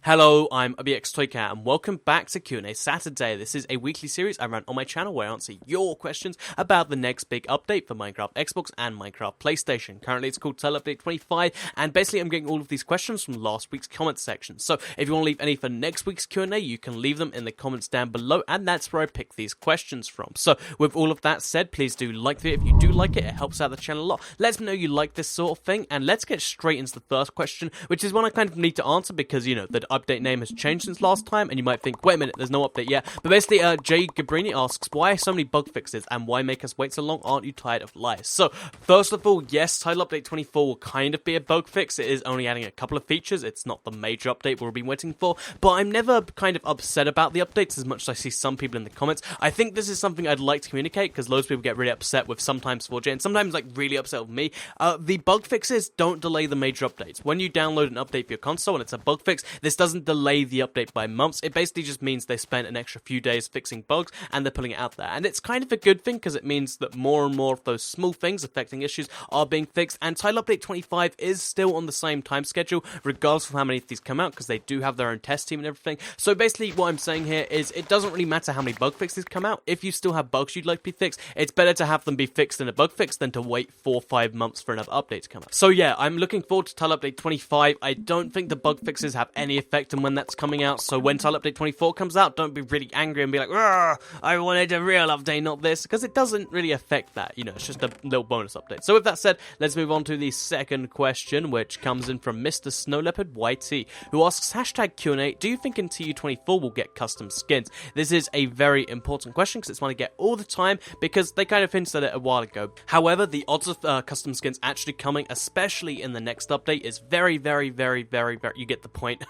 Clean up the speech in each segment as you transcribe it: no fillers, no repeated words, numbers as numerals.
Hello, I'm ABXToyCat, and welcome back to QnA Saturday. This is a weekly series I run on my channel where I answer your questions about the next big update for Minecraft Xbox and Minecraft PlayStation. Currently it's called Untitled Update 25, and basically I'm getting all of these questions from last week's comment section. So if you want to leave any for next week's Q&A, you can leave them in the comments down below, and that's where I pick these questions from. So with all of that said, please do like the video. If you do like it, it helps out the channel a lot. Let me know you like this sort of thing, and let's get straight into the first question, which is one I kind of need to answer because, you know, the update name has changed since last time, and you might think, wait a minute, there's no update yet. But basically, Jay Gabrini asks, why so many bug fixes, and why make us wait so long? Aren't you tired of lies? So, first of all, yes, Title Update 24 will kind of be a bug fix. It is only adding a couple of features. It's not the major update we'll be waiting for, but I'm never kind of upset about the updates as much as I see some people in the comments. I think this is something I'd like to communicate, because loads of people get really upset with sometimes 4J, and sometimes, like, really upset with me. The bug fixes don't delay the major updates. When you download an update for your console and it's a bug fix, this doesn't delay the update by months. It basically just means they spent an extra few days fixing bugs and they're pulling it out there. And it's kind of a good thing because it means that more and more of those small things affecting issues are being fixed. And Title Update 25 is still on the same time schedule, regardless of how many of these come out, because they do have their own test team and everything. So basically what I'm saying here is it doesn't really matter how many bug fixes come out. If you still have bugs you'd like to be fixed, it's better to have them be fixed in a bug fix than to wait 4 or 5 months for another update to come out. So yeah, I'm looking forward to Title Update 25. I don't think the bug fixes have any effect on when that's coming out, so when Title Update 24 comes out, don't be really angry and be like, I wanted a real update, not this, because it doesn't really affect that, you know, it's just a little bonus update. So with that said, let's move on to the second question, which comes in from Mr. Snow Leopard YT, who asks, hashtag QnA, do you think in TU25 we'll get custom skins? This is a very important question, because it's one I get all the time, because they kind of hinted at it a while ago. However, the odds of custom skins actually coming, especially in the next update, is very, you get the point,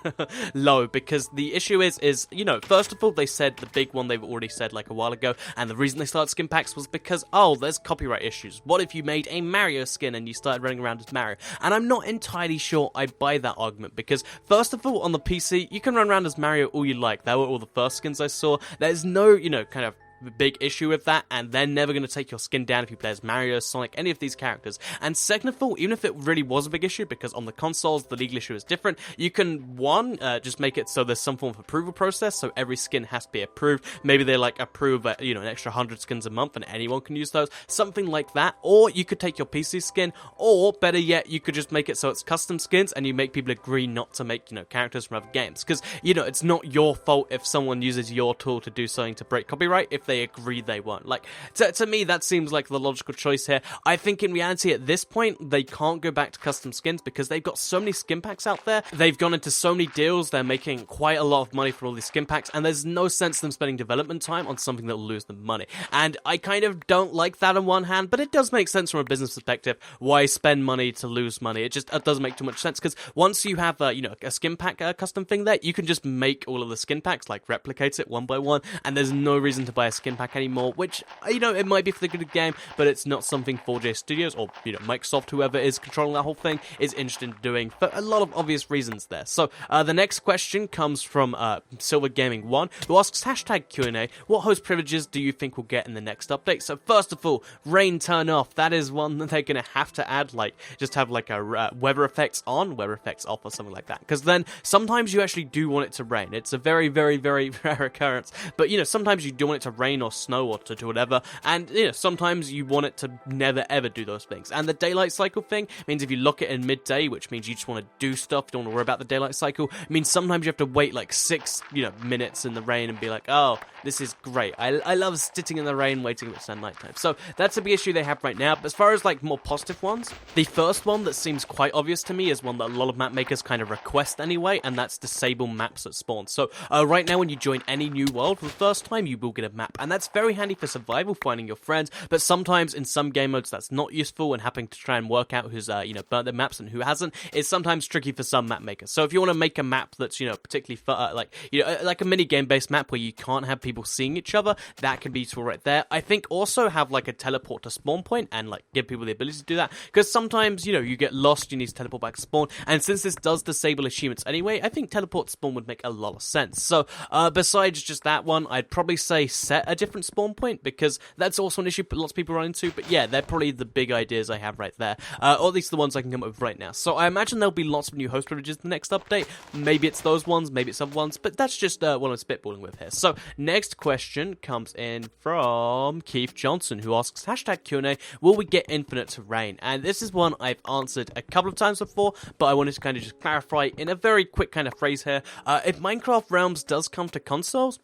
low, because the issue is, you know, first of all, they said the big one they've already said like a while ago, and the reason they started skin packs was because, oh, there's copyright issues. What if you made a Mario skin and you started running around as Mario? And I'm not entirely sure I buy that argument, because first of all, on the PC, you can run around as Mario all you like. That were all the first skins I saw. There's no, you know, kind of big issue with that, and they're never going to take your skin down if you play as Mario, Sonic, any of these characters. And second of all, even if it really was a big issue, because on the consoles the legal issue is different, you can, one, just make it so there's some form of approval process, so every skin has to be approved. Maybe they like approve, you know, an extra 100 skins a month and anyone can use those, something like that. Or you could take your PC skin, or better yet, you could just make it so it's custom skins and you make people agree not to make, you know, characters from other games, because, you know, it's not your fault if someone uses your tool to do something to break copyright if they agree they won't. Like, to me, that seems like the logical choice here. I think in reality, at this point, they can't go back to custom skins because they've got so many skin packs out there. They've gone into so many deals. They're making quite a lot of money for all these skin packs, and there's no sense them spending development time on something that will lose them money. And I kind of don't like that on one hand, but it does make sense from a business perspective. Why spend money to lose money? It just doesn't make too much sense, because once you have, you know, a skin pack custom thing there, you can just make all of the skin packs, like replicate it one by one, and there's no reason to buy a skin pack anymore, which, you know, it might be for the good of the game, but it's not something 4J Studios or, you know, Microsoft, whoever is controlling that whole thing, is interested in doing for a lot of obvious reasons there. So the next question comes from Silver Gaming 1, who asks, hashtag QnA, what host privileges do you think we'll get in the next update? So first of all, rain turn off. That is one that they're going to have to add, like, just have like a weather effects on, weather effects off, or something like that, because then sometimes you actually do want it to rain. It's a very rare occurrence, but, you know, sometimes you do want it to rain or snow or to do whatever, and, you know, sometimes you want it to never ever do those things. And the daylight cycle thing means if you lock it in midday, which means you just want to do stuff, you don't want to worry about the daylight cycle, it means sometimes you have to wait like 6, you know, minutes in the rain and be like, oh, this is great. I love sitting in the rain waiting for it's nighttime. So that's a big issue they have right now. But as far as like more positive ones, the first one that seems quite obvious to me is one that a lot of map makers kind of request anyway, and that's disable maps at spawn. So right now when you join any new world for the first time, you will get a map, and that's very handy for survival, finding your friends, but sometimes in some game modes that's not useful, and having to try and work out who's, you know, burnt their maps and who hasn't is sometimes tricky for some map makers. So if you want to make a map that's, you know, particularly for, like, you know, like a mini game based map where you can't have people seeing each other, that can be useful right there. I think also have like a teleport to spawn point and like give people the ability to do that, because sometimes, you know, you get lost, you need to teleport back to spawn, and since this does disable achievements anyway, I think teleport to spawn would make a lot of sense. So besides just that one, I'd probably say set a different spawn point, because that's also an issue lots of people run into. But yeah, they're probably the big ideas I have right there, or at least the ones I can come up with right now. So I imagine there'll be lots of new host privileges in the next update. Maybe it's those ones, maybe it's other ones, but that's just what I'm spitballing with here. So next question comes in from Keith Johnson, who asks, #QnA, will we get infinite terrain? And this is one I've answered a couple of times before, but I wanted to kind of just clarify in a very quick kind of phrase here. If Minecraft Realms does come to consoles,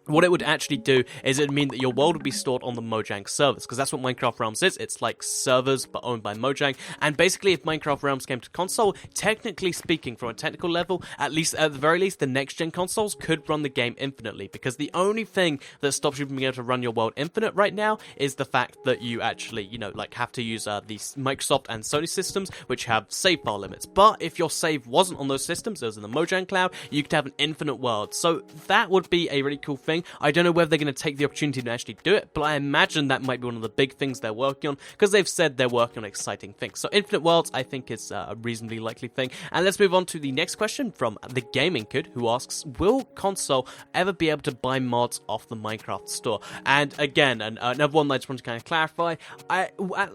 what it would actually do is it would mean that your world would be stored on the Mojang servers, because that's what Minecraft Realms is. It's like servers, but owned by Mojang. And basically, if Minecraft Realms came to console, technically speaking, from a technical level, at the very least, the next-gen consoles could run the game infinitely, because the only thing that stops you from being able to run your world infinite right now is the fact that you actually, have to use these Microsoft and Sony systems, which have save file limits. But if your save wasn't on those systems, it was in the Mojang cloud, you could have an infinite world. So that would be a really cool thing. I don't know whether they're going to take the opportunity to actually do it, but I imagine that might be one of the big things they're working on, because they've said they're working on exciting things. So infinite worlds, I think, is a reasonably likely thing. And let's move on to the next question from the Gaming Kid, who asks, will console ever be able to buy mods off the Minecraft store? And again, another one that I just want to kind of clarify,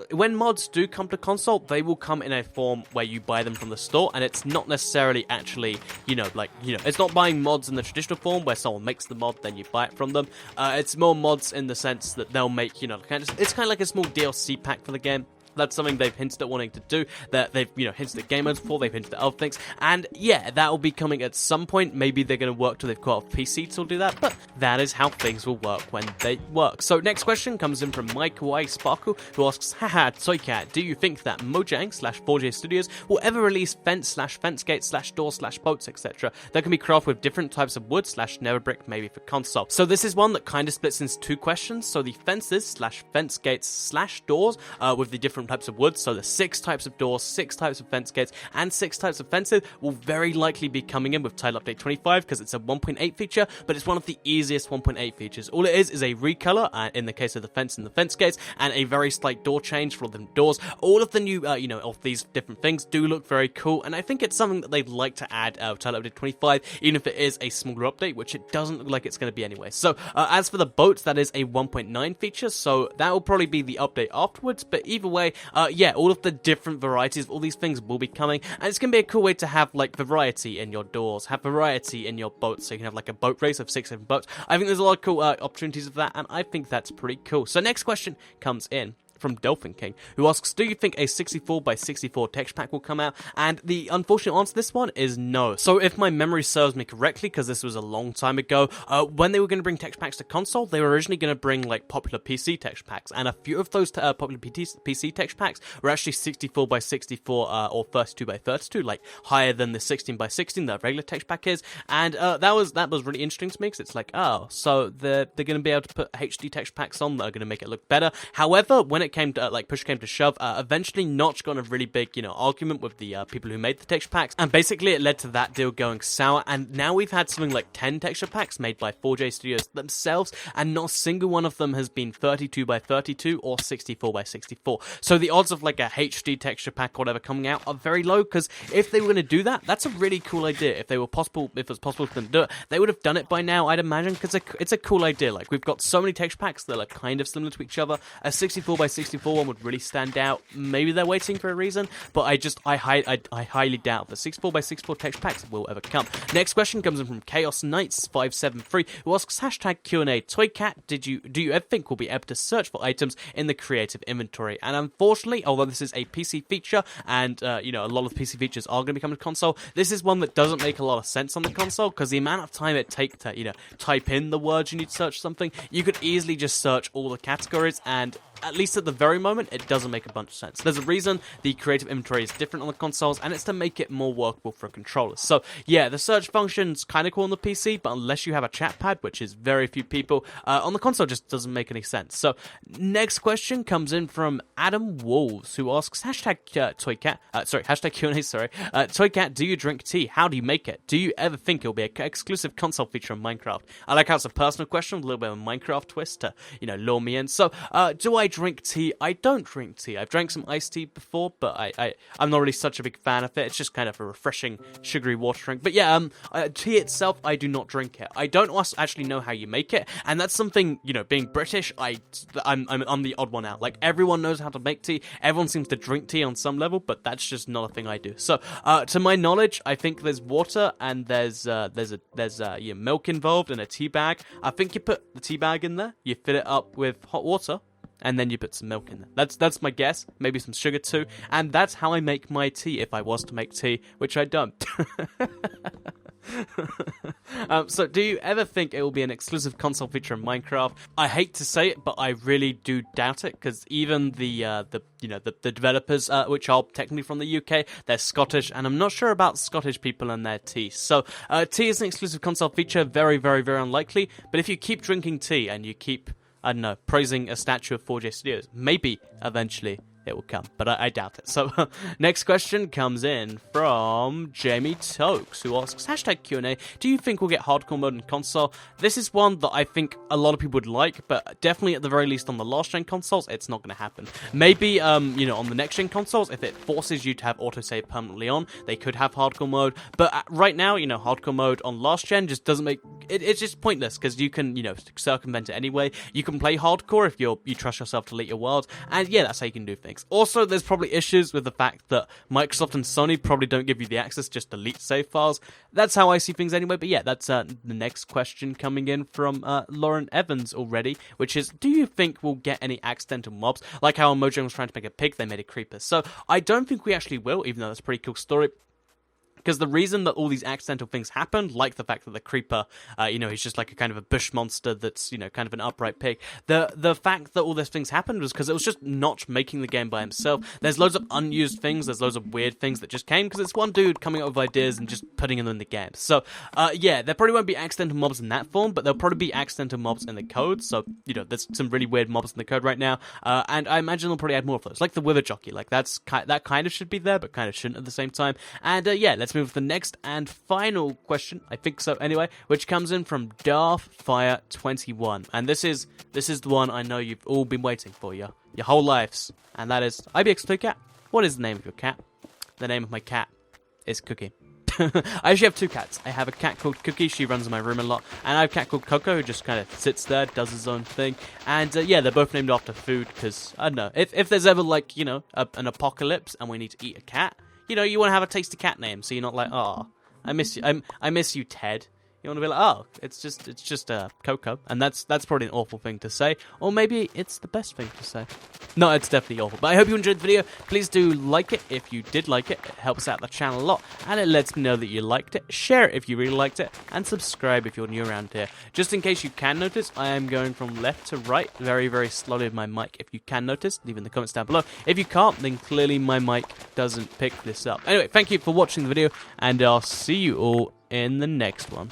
when mods do come to console, they will come in a form where you buy them from the store, and it's not necessarily actually, it's not buying mods in the traditional form where someone makes the mod, then you buy it from them. It's more mods in the sense that they'll make, it's kind of like a small DLC pack for the game. That's something they've hinted at wanting to do, that they've, hinted at game modes before, they've hinted at other things, and yeah, that will be coming at some point. Maybe they're going to work till they've got a PC to do that, but that is how things will work when they work. So next question comes in from Mike Y Sparkle, who asks, haha, Toycat, do you think that Mojang/4J Studios will ever release fence gates doors boats, etc. that can be crafted with different types of wood nether brick, maybe for console? So this is one that kind of splits into two questions. So the fence gates doors with the different types of wood, so the 6 types of doors, 6 types of fence gates, and 6 types of fences will very likely be coming in with Title Update 25, because it's a 1.8 feature, but it's one of the easiest 1.8 features. All it is a recolor, in the case of the fence and the fence gates, and a very slight door change for all the doors. All of the new, of these different things do look very cool, and I think it's something that they'd like to add Title Update 25, even if it is a smaller update, which it doesn't look like it's going to be anyway. So, as for the boats, that is a 1.9 feature, so that will probably be the update afterwards, but either way, all of the different varieties of all these things will be coming, and it's going to be a cool way to have, variety in your doors, have variety in your boats, so you can have, a boat race of 6 different boats. I think there's a lot of cool opportunities of that, and I think that's pretty cool. So next question comes in from Dolphin King, who asks, do you think a 64x64 texture pack will come out? And the unfortunate answer to this one is no. So if my memory serves me correctly, because this was a long time ago, when they were going to bring texture packs to console, they were originally going to bring popular PC texture packs, and a few of those popular PC texture packs were actually 64x64 or 32x32, higher than the 16x16 that regular texture pack is, and that was really interesting to me, because it's so they're going to be able to put HD texture packs on that are going to make it look better. However, when it came to push came to shove, eventually Notch got in a really big argument with the people who made the texture packs, and basically it led to that deal going sour, and now we've had something like 10 texture packs made by 4J Studios themselves, and not a single one of them has been 32x32 or 64x64. So the odds of a HD texture pack or whatever coming out are very low, because if they were going to do that, that's a really cool idea. If it was possible for them to do it, they would have done it by now, I'd imagine, because it's a cool idea. We've got so many texture packs that are kind of similar to each other. A 64x64 one would really stand out. Maybe they're waiting for a reason, but I highly doubt that 64x64 texture packs will ever come. Next question comes in from Chaos Knights 573, who asks #QnA, Toycat, do you ever think we'll be able to search for items in the creative inventory? And unfortunately, although this is a PC feature, and a lot of PC features are going to be coming to console, this is one that doesn't make a lot of sense on the console, because the amount of time it takes to type in the words you need to search something, you could easily just search all the categories, and at least at the very moment, it doesn't make a bunch of sense. There's a reason the creative inventory is different on the consoles, and it's to make it more workable for controllers. So yeah, the search function's kind of cool on the PC, but unless you have a chat pad, which is very few people, on the console just doesn't make any sense. So next question comes in from Adam Wolves, who asks #QnA, Toycat, do you drink tea? How do you make it? Do you ever think it'll be an exclusive console feature in Minecraft? I like how it's a personal question with a little bit of a Minecraft twist to, lure me in. So, do I drink tea? I don't drink tea. I've drank some iced tea before, but I'm not really such a big fan of it. It's just kind of a refreshing, sugary water drink. But yeah, tea itself, I do not drink it. I don't actually know how you make it, and that's something, you know, being British, I'm the odd one out. Like, everyone knows how to make tea. Everyone seems to drink tea on some level, but that's just not a thing I do. So, to my knowledge, I think there's water and there's milk involved in a tea bag. I think you put the tea bag in there, you fill it up with hot water, and then you put some milk in there. That's my guess. Maybe some sugar too. And that's how I make my tea if I was to make tea, which I don't. So do you ever think it will be an exclusive console feature in Minecraft? I hate to say it, but I really do doubt it, because even the developers, which are technically from the UK, they're Scottish, and I'm not sure about Scottish people and their tea. So tea is an exclusive console feature, very, very, very unlikely. But if you keep drinking tea and you keep, I don't know, praising a statue of 4J Studios, maybe eventually it will come, but I doubt it. So, next question comes in from Jamie Tokes, who asks, #QnA, do you think we'll get hardcore mode in console? This is one that I think a lot of people would like, but definitely at the very least on the last-gen consoles, it's not going to happen. Maybe, on the next-gen consoles, if it forces you to have autosave permanently on, they could have hardcore mode, but right now, hardcore mode on last-gen just doesn't make... It's just pointless, because you can, circumvent it anyway. You can play hardcore if you trust yourself to delete your world, and yeah, that's how you can do things. Also, there's probably issues with the fact that Microsoft and Sony probably don't give you the access, just delete save files. That's how I see things anyway, but yeah, that's the next question coming in from Lauren Evans already, which is, do you think we'll get any accidental mobs? Like how Mojang was trying to make a pig, they made a creeper. So, I don't think we actually will, even though that's a pretty cool story. Because the reason that all these accidental things happened, like the fact that the creeper, he's just like a kind of a bush monster that's, kind of an upright pig. The fact that all these things happened was because it was just Notch making the game by himself. There's loads of unused things, there's loads of weird things that just came because it's one dude coming up with ideas and just putting them in the game. So, yeah, there probably won't be accidental mobs in that form, but there'll probably be accidental mobs in the code. So, there's some really weird mobs in the code right now. And I imagine they'll probably add more of those. Like the Wither Jockey, like that kind of should be there, but kind of shouldn't at the same time. And yeah, let's move to the next and final question, I think so anyway, which comes in from Darthfire21, and this is the one I know you've all been waiting for your whole lives, and that is, IBX2Cat, what is the name of your cat? The name of my cat is Cookie. I actually have two cats. I have a cat called Cookie, she runs in my room a lot, and I have a cat called Coco, who just kind of sits there, does his own thing, and yeah, they're both named after food, because, I don't know, if there's ever, like, an apocalypse, and we need to eat a cat, you want to have a tasty cat name, so you're not like, oh, I miss you, I miss you, Ted. You want to be like, oh, it's just Coco, and that's probably an awful thing to say, or maybe it's the best thing to say. No, it's definitely awful, but I hope you enjoyed the video. Please do like it if you did like it. It helps out the channel a lot, and it lets me know that you liked it. Share it if you really liked it, and subscribe if you're new around here. Just in case you can notice, I am going from left to right very, very slowly with my mic. If you can notice, leave in the comments down below. If you can't, then clearly my mic doesn't pick this up. Anyway, thank you for watching the video, and I'll see you all in the next one.